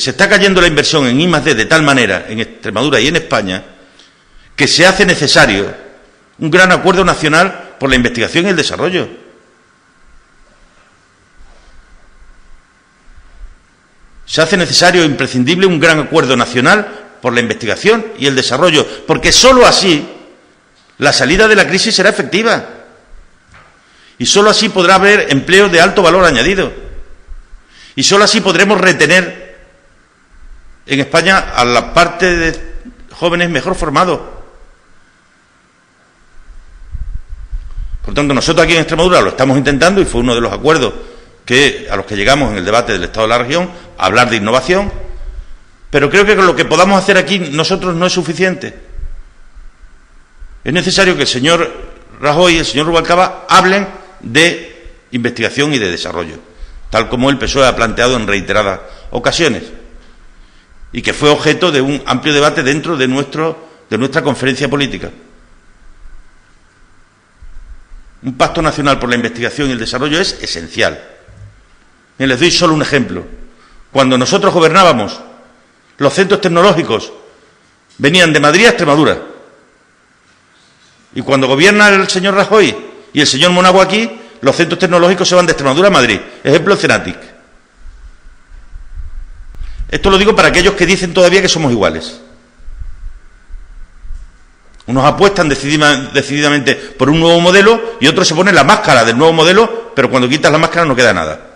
se está cayendo la inversión en I+D de tal manera en Extremadura y en España que se hace necesario un gran acuerdo nacional por la investigación y el desarrollo. Se hace necesario e imprescindible un gran acuerdo nacional por la investigación y el desarrollo, porque sólo así la salida de la crisis será efectiva y sólo así podrá haber empleo de alto valor añadido y sólo así podremos retener en España a la parte de jóvenes mejor formados. Por tanto, nosotros aquí en Extremadura lo estamos intentando y fue uno de los acuerdos a los que llegamos en el debate del Estado de la región, hablar de innovación, pero creo que con lo que podamos hacer aquí nosotros no es suficiente. Es necesario que el señor Rajoy y el señor Rubalcaba hablen de investigación y de desarrollo, tal como el PSOE ha planteado en reiteradas ocasiones, y que fue objeto de un amplio debate dentro de nuestra conferencia política. Un pacto nacional por la investigación y el desarrollo es esencial. Les doy solo un ejemplo. Cuando nosotros gobernábamos, los centros tecnológicos venían de Madrid a Extremadura. Y cuando gobierna el señor Rajoy y el señor Monago aquí, los centros tecnológicos se van de Extremadura a Madrid. Ejemplo, Cenatic. Esto lo digo para aquellos que dicen todavía que somos iguales. Unos apuestan decididamente por un nuevo modelo y otros se ponen la máscara del nuevo modelo, pero cuando quitas la máscara no queda nada.